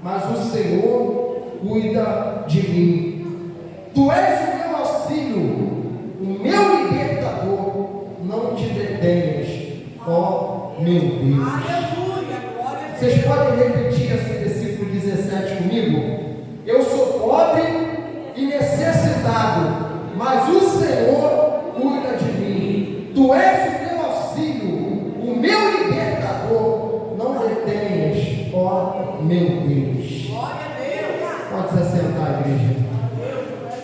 mas o Senhor cuida de mim. Tu és o meu auxílio, o meu libertador, não te detenhas, ó meu Deus. Aleluia, glória a Deus. Vocês podem repetir esse versículo 17 comigo? Eu sou pobre e necessitado, mas o Senhor cuida de mim. Tu és o meu auxílio, o meu libertador, não detenhas, ó meu Deus. Glória a Deus. Pode se assentar, igreja.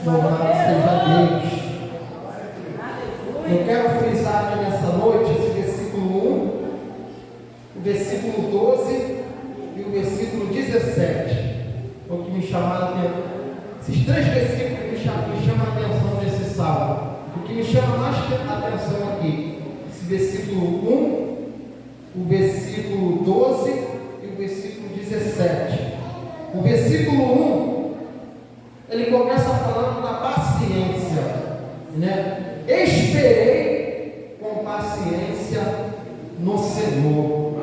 Louvado seja Deus. Eu quero frisar aqui nessa noite esse versículo 1, o versículo 12 e o versículo 17. O que me chamaram a atenção. Esses três versículos me chamam a atenção nesse sábado. O que me chama mais a atenção aqui, esse versículo 1, o versículo 12 e o versículo 17. O versículo 1, ele começa falando da paciência, né? Esperei com paciência no Senhor.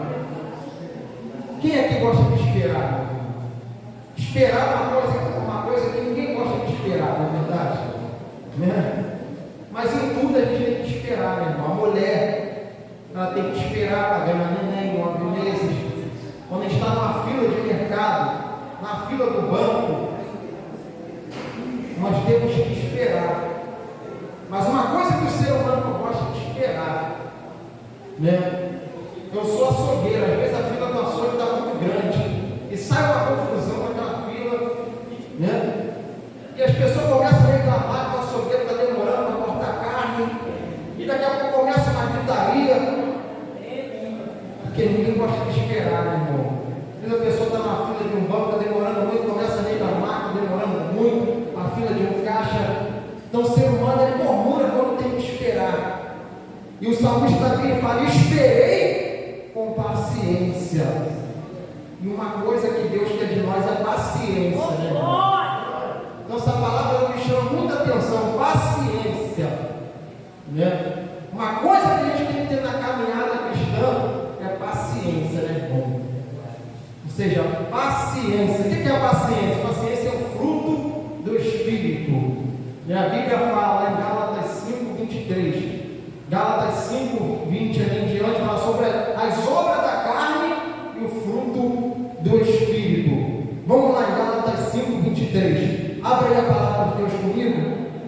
Quem é que gosta de esperar? Esperar é uma coisa que ninguém gosta de esperar, não é verdade? Né? Mas em tudo a gente tem que esperar, meu irmão. A mulher, ela tem que esperar para ganhar neném, 9 meses. Quando está numa fila de mercado, na fila do banco, nós temos que esperar. Mas uma coisa que o ser humano não gosta de esperar, né? Eu sou açougueiro, às vezes a fila do açougue está muito grande e sai uma confusão naquela fila, né? E as pessoas começam a reclamar que o açougueiro está demorando para cortar carne, e daqui a pouco começa uma gritaria, porque ninguém gosta de esperar, meu irmão. Às vezes a pessoa está na fila de um banco, está demorando muito, começa a reclamar, está demorando muito, a fila de um caixa. Então o ser humano ele murmura quando tem que esperar. E o salmista também fala: esperei com paciência. E uma coisa que Deus quer de nós é paciência, né? Então essa palavra me chama muita atenção, paciência, né? Uma coisa que a gente tem que ter na caminhada cristã é paciência, né, irmão? Ou seja, paciência. O que é a paciência? Paciência é o fruto do Espírito. A Bíblia fala lá em Gálatas 5:23, Gálatas 5:20 ali em diante, fala sobre as obras da carne e o fruto do Espírito. Vamos lá em Gálatas 5:23. Abre aí a palavra de Deus comigo.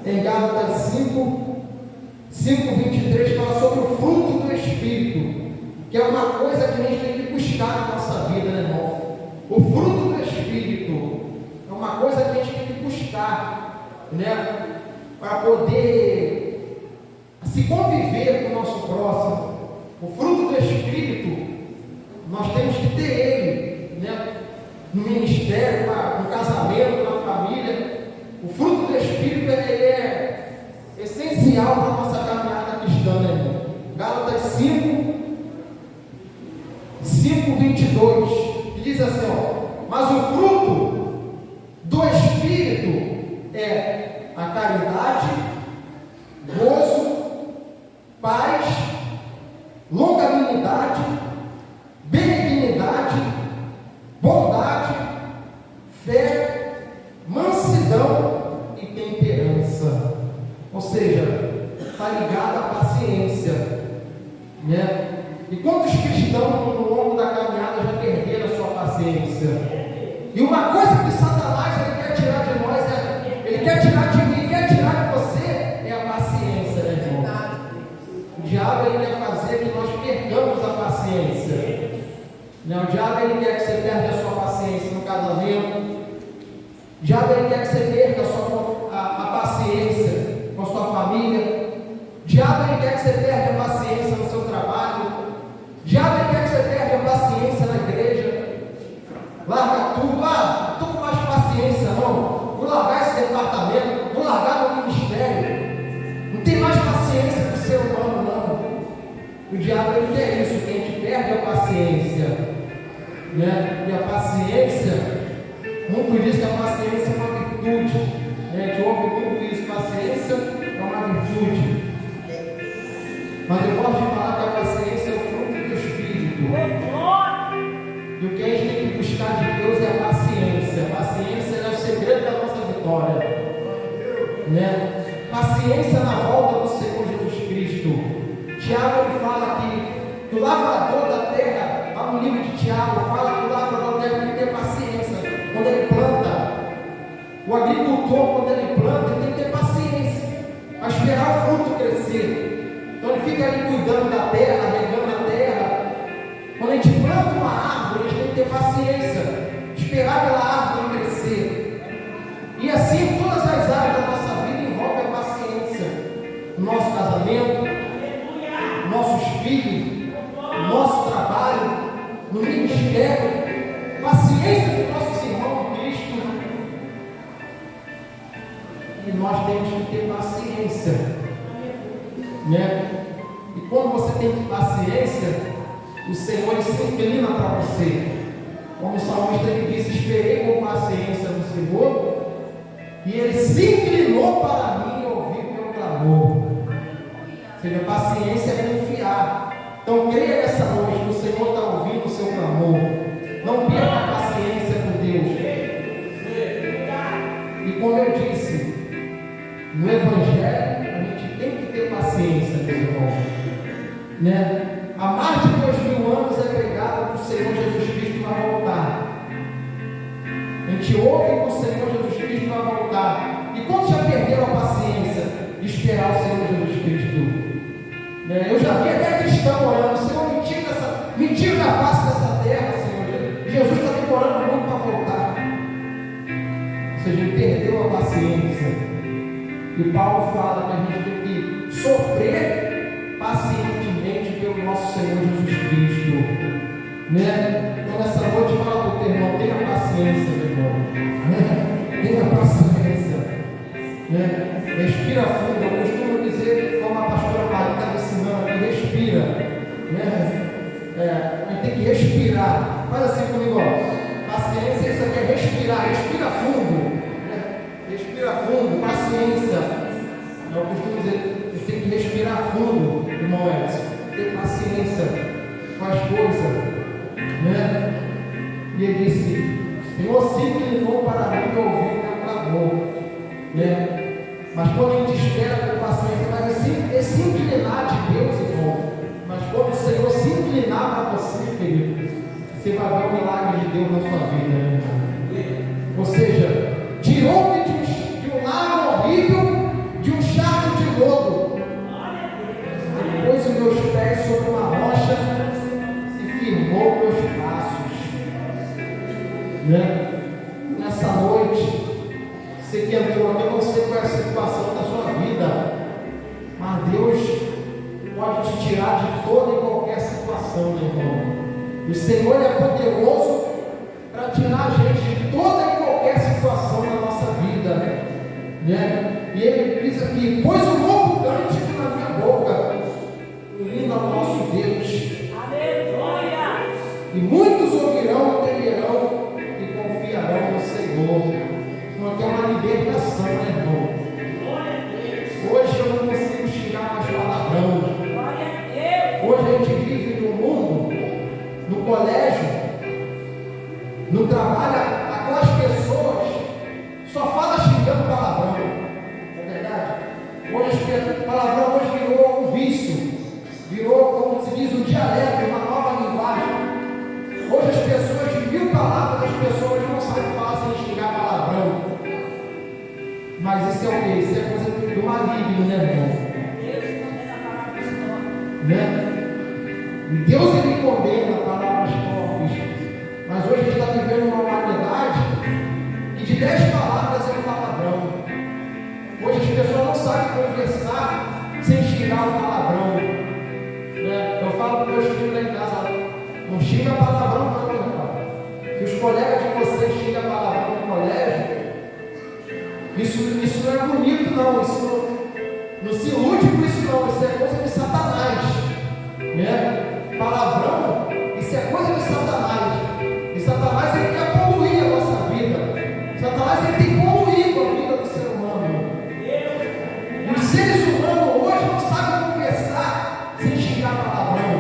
Em Gálatas 5:23 fala sobre o fruto do Espírito, que é uma coisa que a gente tem que buscar na nossa vida, né, irmão? O fruto do Espírito é uma coisa que a gente tem que buscar, né? Para poder se conviver com o nosso próximo. O fruto do Espírito, nós temos que ter ele, né? No ministério, no casamento, na família. O fruto do Espírito ele é essencial para a nossa caminhada cristã, né, irmão? Gálatas 5:22, que diz assim, ó: mas o fruto do Espírito é a caridade, gozo, paz, longanimidade, benignidade, bondade, fé, mansidão e temperança. Ou seja, está ligado à paciência, né? E quantos cristãos no longo da caminhada já perderam a sua paciência? E uma coisa que Satanás ele quer tirar de nós ele quer tirar de mim, quer tirar de você, é a paciência, né, irmão? O diabo ele quer fazer que nós percamos a paciência. Né? O diabo ele quer que você perca a sua paciência no casamento. O diabo ele quer que você perca a paciência com a sua família. O diabo ele quer que você perca a paciência no seu trabalho. O diabo ele quer que você perca a paciência na igreja. Larga tudo. Não estou com mais paciência não. Vou largar esse departamento, vou largar meu ministério. Não tem mais paciência com o ser humano, não. O diabo ele quer isso, que a gente perde a paciência, né? E a paciência, muito diz que a paciência é uma virtude, né? A gente ouve muito isso, paciência é uma virtude. Mas eu gosto de falar que a paciência é o fruto do Espírito. E o que a gente tem que buscar de Deus é a paciência. quando ele planta, ele tem que ter paciência para esperar o fruto crescer. Então ele fica ali cuidando da terra, regando a terra. Quando a gente planta uma árvore, a gente tem que ter paciência, esperar pela árvore crescer. E assim, todas as áreas da nossa vida envolvem a paciência. O nosso casamento, nossos filhos, nosso trabalho, no ministério, paciência com nossos irmãos em Cristo. E nós temos que ter paciência, né? E quando você tem paciência, o Senhor se inclina para você. Como o salmista ele diz: esperei com paciência no Senhor, e Ele se inclinou para mim e ouviu meu clamor. Ou seja, paciência é confiar. Então creia nessa noite que o Senhor está ouvindo o seu clamor. Não perca a paciência com Deus. E como eu disse, no Evangelho a gente tem que ter paciência, meus irmãos, né? Há mais de 2000 anos é pregado que o Senhor Jesus Cristo vai voltar. A gente ouve que o Senhor Jesus Cristo vai voltar. E quantos já perderam a paciência de esperar o Senhor Jesus Cristo? Eu já vi até cristão orando: Senhor, me tira da face dessa terra, Senhor. Jesus está demorando muito para voltar. Ou seja, ele perdeu a paciência. E Paulo fala que a gente tem que sofrer pacientemente pelo nosso Senhor Jesus Cristo, né? Então nessa noite fala para o teu irmão: tenha paciência, meu irmão, né? Tenha paciência, né? Respira fundo. Eu costumo dizer, como a pastora Maria está ensinando aqui: respira, né? A gente tem que respirar. Faz assim comigo, ó. Paciência, isso aqui é respirar. Respira fundo, né? Respira fundo, paciência. Eu costumo dizer, a gente tem que respirar fundo, irmão Edson. Ter paciência com as coisas, né? E ele disse: Senhor, se inclinou para mim e ouviu meu clamor, né? Mas quando a gente espera com paciência, mas esse inclinar de Deus, irmão, mas quando o Senhor se inclinar para você, querido, você vai ver o milagre de Deus na sua vida, né, irmão? Ou seja, tirou-me de um lago horrível, de um charco de lodo, pôs os meus pés sobre uma rocha e firmou meus passos, né? Nessa noite, você que entrou aqui, eu não sei qual é a situação da sua vida, mas Deus pode te tirar de toda e qualquer situação, meu irmão. E o Senhor é poderoso para tirar a gente de toda e qualquer situação da nossa vida, né? E Ele diz aqui: pôs um novo cântico na minha boca, unindo ao nosso Deus. Aleluia! E muitos ouvirão, temerão e confiarão no Senhor. Então aqui é uma libertação, né, irmão? Hoje eu não consigo xingar mais palavrão. Hoje a gente vive num mundo, no colégio, no trabalho, aquelas pessoas só falam xingando palavrão. Não é verdade? Hoje palavrão hoje virou um vício, virou, como se diz, um dialeto, uma nova linguagem. Hoje as pessoas, de 1000 palavras, as pessoas não sabem falar sem xingar palavrão. Mas isso é o quê? Isso é coisa do maligno, né, irmão? Né? E Deus ele condena palavras fortes. Mas hoje a gente está vivendo uma humanidade que de 10 palavras é um palavrão. Hoje as pessoas não sabem conversar sem xingar o palavrão, né? Eu falo para os meus filhos lá em casa: não xinga palavrão não, meu irmão. Se os colegas de vocês xingam palavrão no colégio, isso não é bonito, não. Isso não se ilude com isso, não. Isso é coisa de Satanás, né? Palavrão, isso é coisa de Satanás. E Satanás ele quer poluir a nossa vida. Satanás ele tem poluído a vida do ser humano. E os seres humanos hoje não sabem conversar sem xingar palavrão.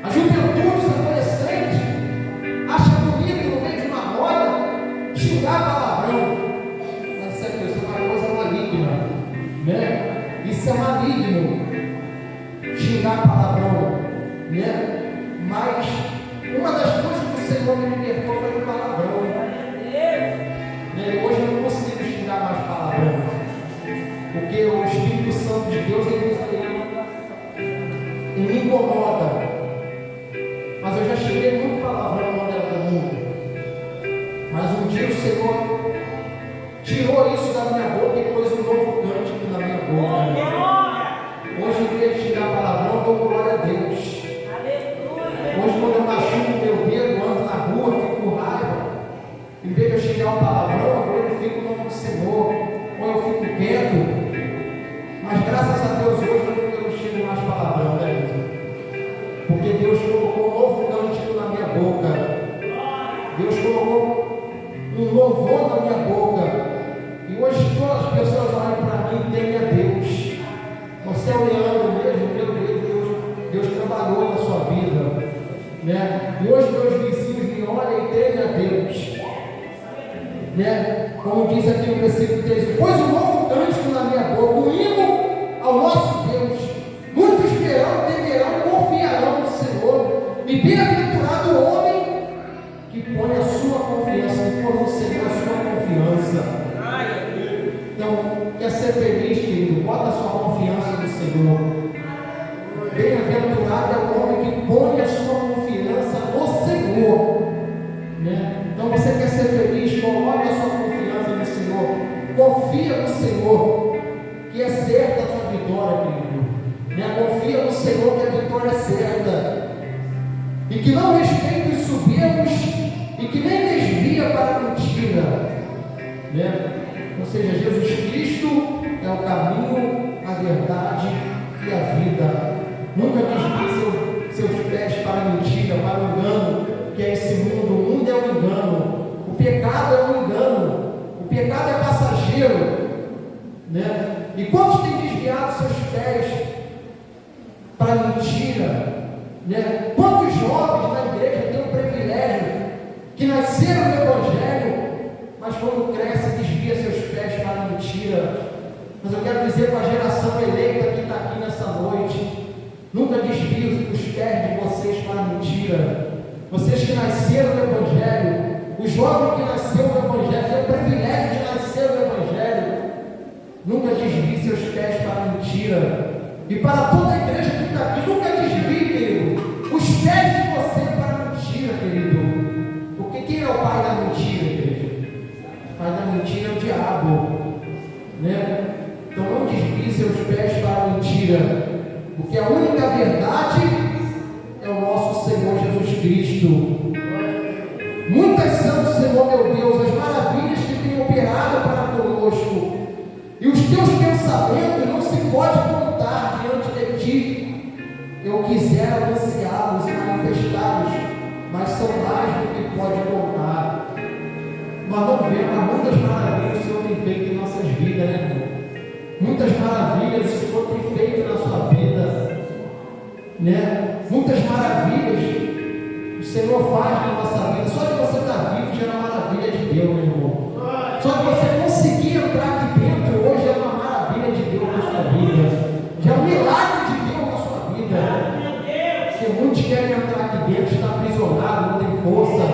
A juventude, os adolescentes, acham bonito no meio de uma roda xingar palavrão. Mas isso é uma coisa maligna, né? Isso é maligno, xingar palavrão, né? Mas uma das coisas que o Senhor me libertou foi o palavrão, né? Hoje eu não consigo xingar mais palavrão. Mas um dia o Senhor tirou isso da minha boca e pôs um novo cântico na minha boca. Hoje, em vez de tirar palavrão, eu dou glória a Deus. Hoje, quando eu machuco meu dedo, ando na rua, fico com raiva. Em vez de eu xingar um palavrão, agora eu fico no nome do Senhor. Ou eu fico quieto. Mas graças a Deus, hoje eu não xingo mais palavrão, né? Porque Deus colocou um novo cântico na minha boca. Deus colocou um louvor na minha boca. E hoje todas as pessoas olham para mim e temem a Deus. Você é o Leandro mesmo, meu Deus, Deus trabalhou na sua vida, né? E hoje meus vizinhos me olham e temem a Deus, né? Como diz aqui no versículo 3: pôs um novo cântico na minha boca, um hino ao nosso Deus. Muitos verão, temerão, confiarão no Senhor. E bem-aventurado o homem que põe a sua confiança, que põe no Senhor a sua confiança. Então, quer ser feliz, querido? Bota a sua confiança no Senhor. Bem-aventurado é o homem que põe a sua confiança no Senhor, né? Então, você quer ser feliz? Coloque a sua confiança no Senhor. Confia no Senhor, que é certa a sua vitória, querido, né? Confia no Senhor que a vitória é certa. E que não respeita os soberbos e que nem desvia para a mentira, né? Ou seja, Jesus Cristo é o caminho, a verdade e a vida. Nunca desvie seus pés para a mentira, para o engano, que é esse mundo. O mundo é um engano, o pecado é um engano, o pecado é passageiro, né? E quantos têm desviado seus pés para a mentira, né? Quantos jovens na igreja têm o privilégio que nasceram no Evangelho, mas quando cresce desvia seus pés para a mentira? Mas eu quero dizer para a geração eleita que está aqui nessa noite: nunca desvie os pés de vocês para a mentira. Vocês que nasceram no Evangelho, o jovem que nasceu no Evangelho, tem o privilégio de nascer no Evangelho, nunca desvie seus pés para a mentira. E para toda a igreja que está aqui, nunca desvie, querido, os pés de você para a mentira, querido. Porque quem é o pai da mentira, igreja? O pai da mentira é o diabo, né? Então não desvie seus pés para a mentira, porque a única verdade é o nosso Senhor Jesus Cristo. Muitas são, Senhor meu Deus, as maravilhas que tem operado para conosco, e os teus pensamentos não se pode contar diante de ti. Eu quisera anunciá-los e manifestá-los, mas são mais do que pode contar. Mas não vemos muitas maravilhas que o Senhor tem feito em nossas vidas, né, irmão? Muitas maravilhas o Senhor tem feito na sua vida, né? Muitas maravilhas o Senhor faz na nossa vida. Só de você estar vivo já é uma maravilha de Deus, meu irmão. Só de você conseguir entrar aqui dentro hoje é uma maravilha de Deus na sua vida. Já é um milagre de Deus na sua vida. Porque muitos querem entrar aqui dentro, está aprisionado, não tem força.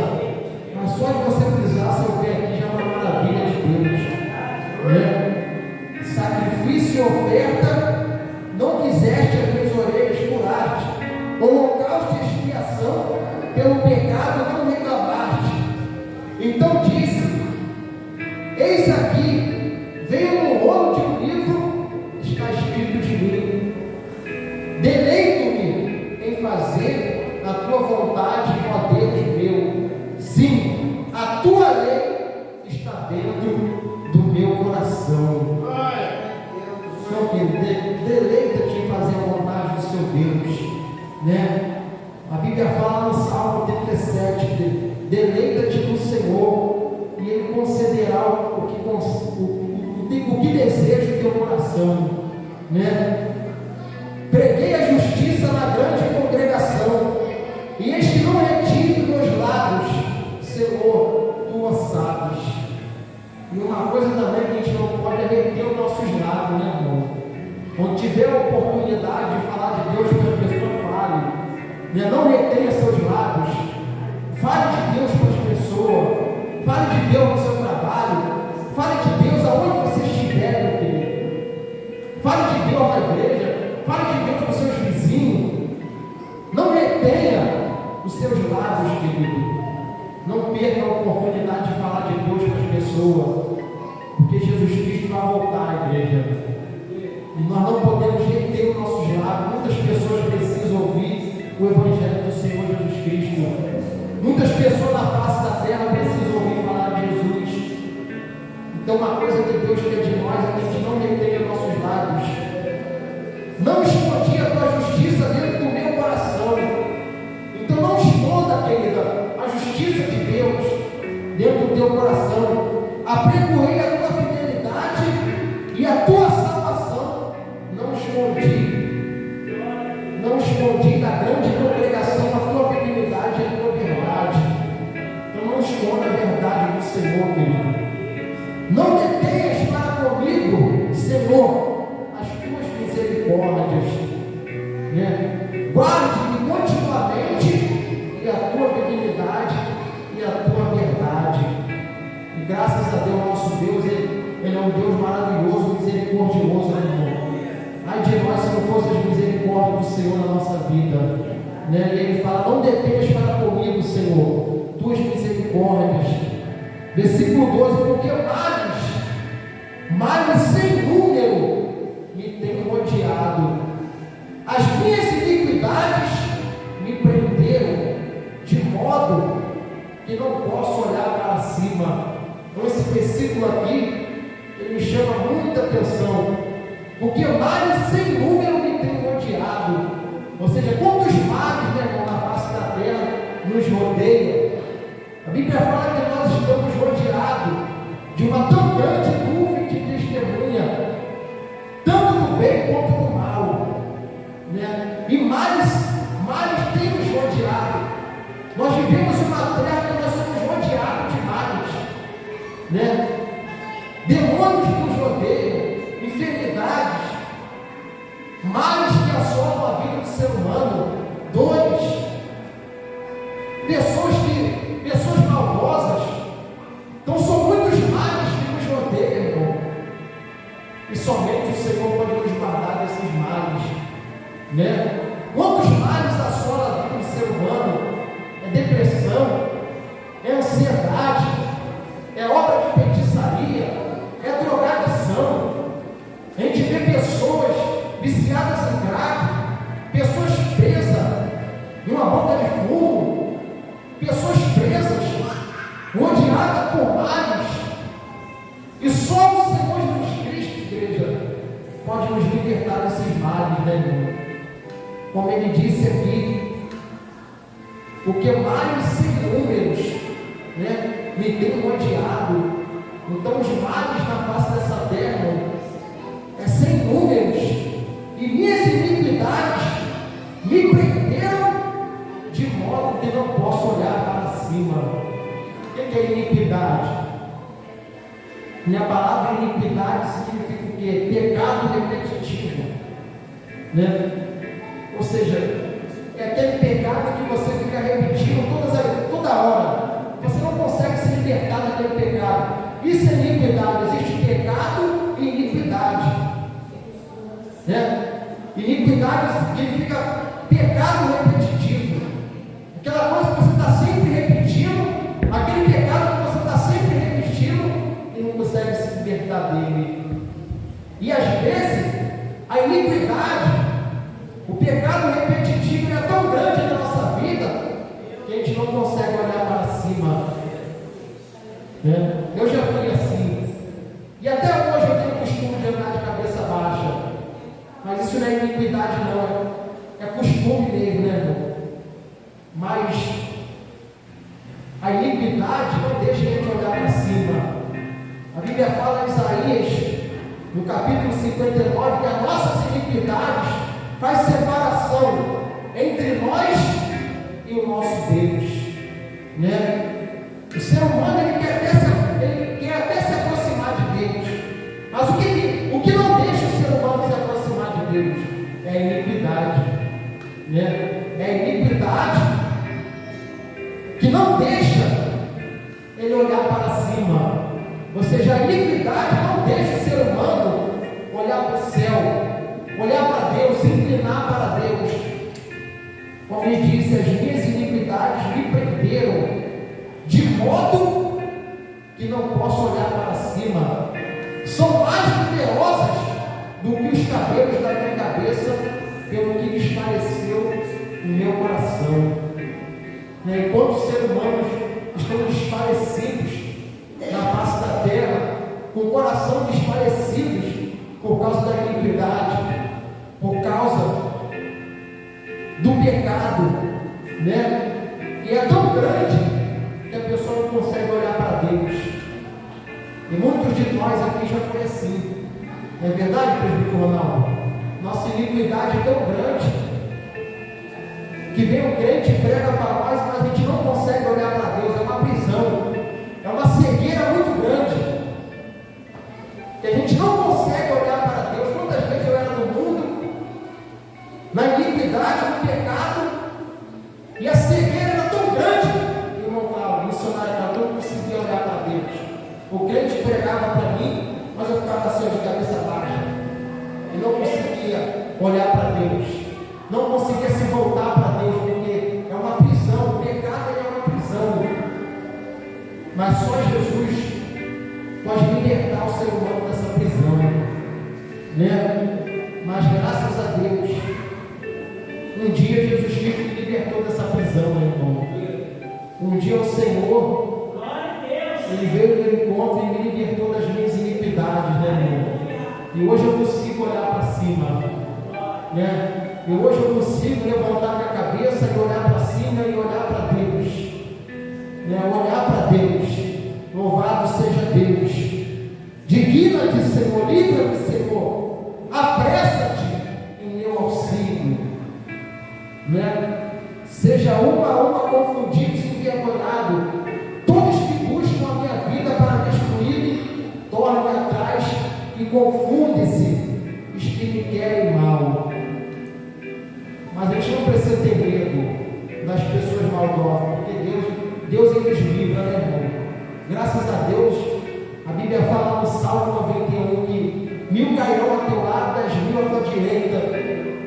Mas só de você pisar seu pé aqui já é uma maravilha de Deus, né? Sacrifício e oferta não quiseste as minhas orelhas curar-te, holocausto de expiação pelo pecado não reclamaste. Então disse: eis aqui, veio no rolo de um livro, está escrito de mim. Deleito-me em fazer a tua vontade, ó Deus meu. Sim, a tua lei está dentro do meu coração. Então, deleita-te em fazer a vontade do seu Deus, né? A Bíblia fala no Salmo 37: deleita-te no Senhor e Ele concederá o que deseja o teu coração, né? Preguei a justiça na grande congregação, e eis que não retive meus lábios, Senhor, tu o sabes. E uma coisa também que a gente não pode é reter os nossos lábios, né, irmão? Quando tiver a oportunidade de falar de Deus para as pessoas, fale, né? Não retenha seus lábios. Fale de Deus para as pessoas. Fale de Deus no seu trabalho. Fale de Deus aonde você estiver, meu querido. Fale de Deus na igreja. Fale de Deus para os seus vizinhos. Não retenha os seus lábios, querido. Não perca a oportunidade de falar pessoa, porque Jesus Cristo vai voltar à igreja. E nós não podemos reter os nossos lábios. Muitas pessoas precisam ouvir o Evangelho do Senhor Jesus Cristo. Muitas pessoas na face da terra precisam ouvir falar de Jesus. Então, uma coisa que Deus quer de nós é que a gente não retenha nossos lábios. Não escondi a tua justiça dentro do meu coração. Então, não esconda, querida, a justiça de Deus dentro do teu coração. Apregoei a tua fidelidade e a tua salvação. Não escondi da grande congregação a tua fidelidade e a tua verdade. Então não esconda a verdade do Senhor, querido. Não detenhas para comigo, Senhor, as tuas misericórdias, né? Guarde-me continuamente e a tua fidelidade e a tua verdade. E graças a Deus, nosso Deus, Ele é um Deus maravilhoso, misericordioso, né, irmão? Ai de nós se não fosse as misericórdias do Senhor na nossa vida, né? E Ele fala: não detenhas para comigo, Senhor, tuas misericórdias. Versículo 12: porque males sem número me têm rodeado, as minhas iniquidades me prenderam, de modo que não posso olhar para cima. Então esse versículo aqui, ele me chama muita atenção, porque males sem número me têm rodeado. Ou seja, quantos males, né, irmão, na face da terra nos rodeia. A Bíblia fala que nós estamos rodeados de uma tão grande nuvem de testemunha, tanto do bem quanto do mal, né? E males têm nos rodeado. Nós vivemos uma terra que nós somos rodeados de males, né? Demônios nos rodeiam, enfermidades, males que assolam a vida do ser humano, dores, pessoas malvosas. Então são muitos males que nos rodeiam, irmão. E somente o Senhor pode nos guardar desses males, né? Quantos males assolam a vida do ser humano? É depressão, é ansiedade, é obra de feitiçaria, é drogadição. A gente vê pessoas viciadas em crack, pessoas presas numa boca de fumo, pessoas presas, rodeadas por males. E só o Senhor Jesus Cristo, igreja, pode nos libertar desses males, né, irmão? Como ele disse aqui, porque males sem números, né, me tem rodeado. Então os males na face dessa terra, irmão, é sem números, e minhas iniquidades me prenderam, de modo que não posso olhar para cima. O que é iniquidade? Minha palavra iniquidade significa o quê? Pecado repetitivo, né? Ou seja, é aquele pecado que você fica repetindo toda hora. Você não consegue se libertar daquele pecado. Isso é iniquidade. Existe pecado e iniquidade, né? Iniquidade significa pecado repetitivo, aquela coisa que você está sempre repetindo, aquele pecado que você está sempre repetindo e não consegue se libertar dele. E às vezes a iniquidade, o pecado repetitivo é tão grande na nossa vida que a gente não consegue olhar para cima, né? Eu já fui assim, e até hoje eu tenho o costume de andar de cabeça baixa. Mas isso não é iniquidade, não, é costume mesmo, né, irmão? Mas a iniquidade não deixa a gente olhar para cima. A Bíblia fala em Isaías, no capítulo 59, que as nossas iniquidades faz separação entre nós e o nosso Deus, né? O ser humano ele quer até se aproximar de Deus, mas o que não deixa o ser humano se aproximar de Deus é a iniquidade, né? É a iniquidade que não deixa ele olhar para cima. Ou seja, a iniquidade não deixa o ser humano olhar para o céu, olhar para Deus, se inclinar para Deus. Como ele disse, as minhas iniquidades me prenderam, de modo que não posso olhar para do que os cabelos da minha cabeça, pelo que lhes pareceu no meu coração. Enquanto os seres humanos estão desfalecidos na face da terra, com o coração desfalecidos por causa da iniquidade, por causa do pecado, E é tão grande que a pessoa não consegue olhar para Deus. E muitos de nós aqui já foi assim. Não é verdade, presbítero Ronaldo? Nossa iniquidade é tão grande que vem o crente e prega para nós, mas a gente não consegue olhar para Deus. É uma prisão, é uma cegueira muito grande, que a gente não consegue olhar para Deus. Quantas vezes eu era no mundo, na iniquidade, no pecado, e a cegueira era tão grande, irmão Paulo, missionário, eu não conseguia olhar para Deus. O crente pregava para mim, mas eu ficava assim, de cabeça baixa, e não conseguia olhar para Deus, não conseguia se voltar para Deus, porque é uma prisão. O pecado é uma prisão, mas só Jesus pode libertar o ser humano dessa prisão, Mas graças a Deus, um dia Jesus Cristo me libertou dessa prisão, meu irmão. Um dia o Senhor, Ele veio no meu encontro e me libertou das minhas iniquidades, irmão? E hoje eu consigo olhar para cima, E hoje eu consigo levantar minha cabeça e olhar para cima e olhar para Deus, Olhar para Deus. Louvado seja Deus. Digna-te, Senhor, livra-me, Senhor, apressa-te em meu auxílio, Seja uma a uma confundidos e envergonhados todos que buscam a minha vida para destruir-me, tornem atrás e confundem-se os que me querem mal. Mas a gente não precisa ter medo das pessoas maldosas, porque Deus eles livra, irmão? Graças a Deus, a Bíblia fala no Salmo 91 que 1000 cairão ao teu lado, 10.000 à tua direita,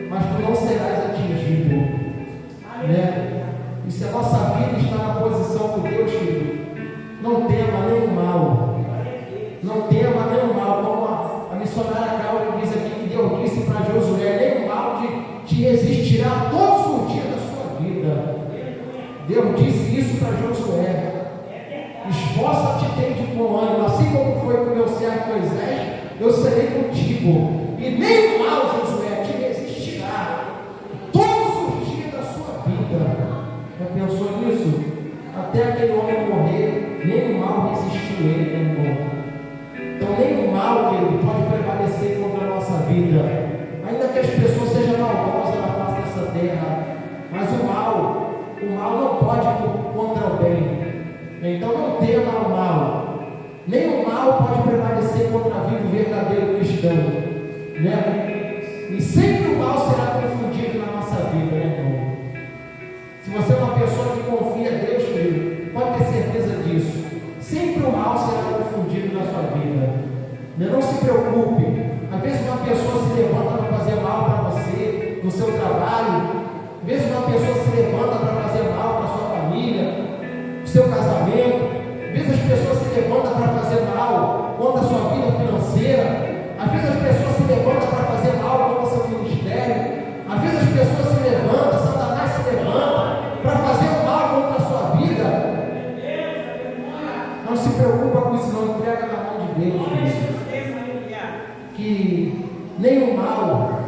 mas tu não serás atingido, E se a nossa vida está na posição com Deus, querido, não tema nenhum mal, não tema nenhum mal, como a missionária Cláudia diz aqui, que Deus disse para Josué: nenhum mal te resistirá todos os dias da sua vida. Deus disse isso para Josué: esforça-te e tende bom ânimo, assim como foi com o meu servo Moisés, eu serei contigo, e nem o mal, Josué, te resistirá todos os dias da sua vida. Já pensou nisso? Até aquele homem morrer, nem o mal resistiu ele, irmão. Então nem o mal, querido, pode prevalecer contra a nossa vida, ainda que as pessoas sejam malvosas na face dessa terra, mas o mal não pode ir contra o bem. Então não tema o mal, nem o mal pode prevalecer contra a vida do verdadeiro cristão, E sempre o mal será confundido na nossa vida, irmão? Se você é uma pessoa que confia em Deus, querido, pode ter certeza disso. Sempre o mal será confundido na sua vida. Não se preocupe. Às vezes uma pessoa se levanta para fazer mal para você, no seu trabalho. Às vezes uma pessoa se levanta para fazer mal para a sua família, seu casamento. Às vezes as pessoas se levantam para fazer mal contra a sua vida financeira. Às vezes as pessoas se levantam para fazer mal contra o seu ministério. Às vezes as pessoas se levantam, Satanás se levanta para fazer o mal contra a sua vida. Não se preocupa com isso, não. Entrega na mão de Deus, que nem o mal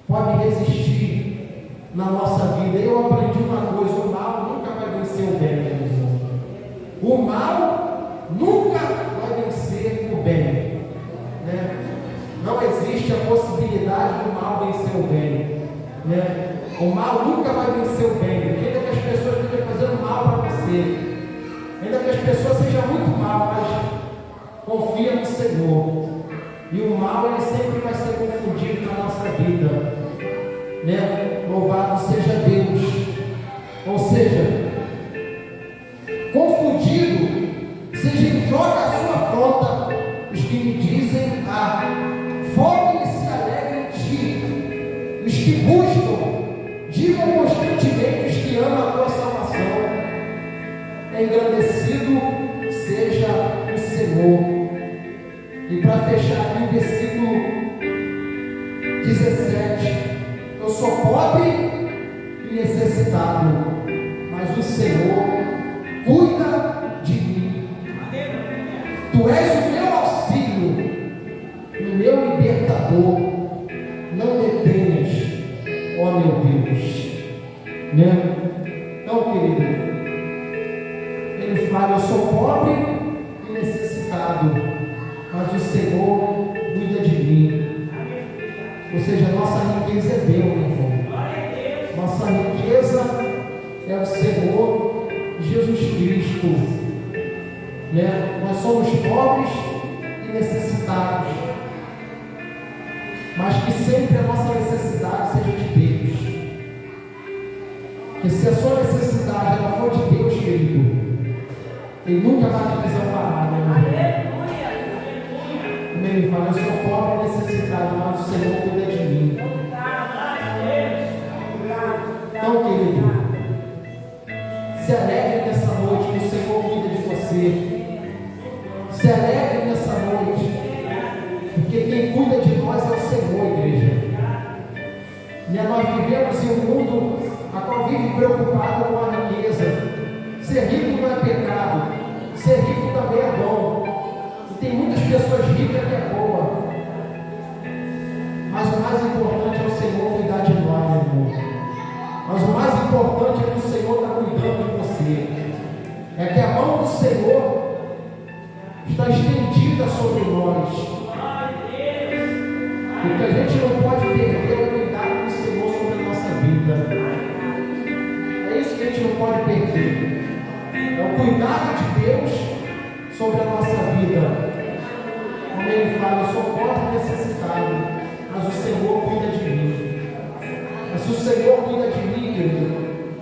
pode resistir na nossa vida. Eu aprendi uma coisa: o mal nunca vai vencer o bem, Jesus. O mal nunca vai vencer o bem, Não existe a possibilidade do mal vencer o bem, O mal nunca vai vencer o bem, ainda que as pessoas estejam fazendo mal para você, ainda que as pessoas sejam muito mal, mas confia no Senhor, e o mal ele sempre vai ser confundido na nossa vida, Louvado seja Deus. Ou seja, confundido, seja em troca a sua afronta os que me dizem: folguem e se alegrem em ti. Os que buscam, digam constantemente os que amam a tua salvação. Engrandecido seja o Senhor. E para fechar aqui o versículo sou pobre e necessitado, mas o Senhor cuida de mim. Tu és o meu auxílio, o meu libertador. Não detenhas, ó meu Deus. Né? Então, querido, ele fala: eu sou pobre e necessitado, mas o Senhor cuida de mim. Ou seja, nossa riqueza é Deus, meu irmão. Nossa riqueza é o Senhor Jesus Cristo. Né? Nós somos pobres e necessitados, mas que sempre a nossa necessidade seja de Deus. Que se a sua necessidade ela for de Deus, querido, Ele nunca vai te desamparar, né? Ele fala: eu sou pobre e necessitado, mas o Senhor cuida de mim. Então, querido, se alegre nessa noite que o Senhor cuida de você. Se alegre nessa noite, porque quem cuida de nós é o Senhor, igreja. E nós vivemos em um mundo a qual vive preocupado com a riqueza. Ser rico não é pecado, ser rico também é bom. E tem muitas pessoas ricas que é boa, mas o mais importante é o Senhor cuidar de nós, meu irmão. Mas o mais importante é que o Senhor está cuidando de você. É que a mão do Senhor está estendida sobre nós. O que a gente não pode perder é o cuidado do Senhor sobre a nossa vida. É isso que a gente não pode perder. É o cuidado de Deus sobre a nossa vida. Como ele fala: eu sou pobre e necessitado, mas o Senhor cuida de mim. Mas se o Senhor cuida de mim, querido,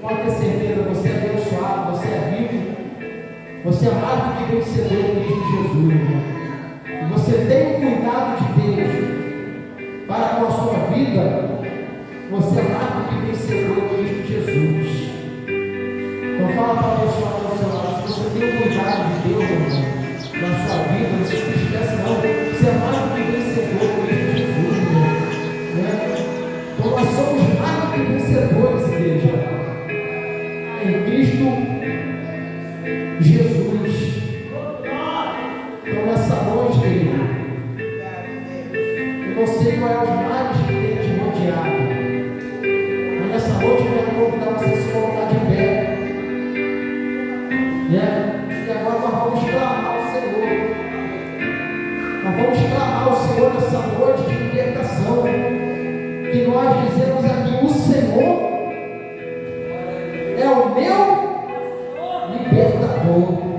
pode ter certeza, você é abençoado, você é rico, você é mais do que vencedor em Cristo Jesus, irmão. E você tem o cuidado de Deus para com a sua vida, você é mais do que vencedor em Cristo Jesus. Então fala para a pessoa ao seu lado: se você tem o cuidado de Deus, irmão, na sua vida, você não esquece não, você é mais do que vencedor em Cristo Jesus, irmão. Né? Então nós somos mais do que vencedores, igreja, em Cristo Jesus. Então nessa noite, querido, eu não sei qual é os males que tem te rodeado, mas nessa noite eu quero convidar você a se colocar de pé. E agora nós vamos clamar ao Senhor. Nós vamos clamar ao Senhor nessa noite de libertação. Que nós dizemos aqui: o Senhor é o meu libertador.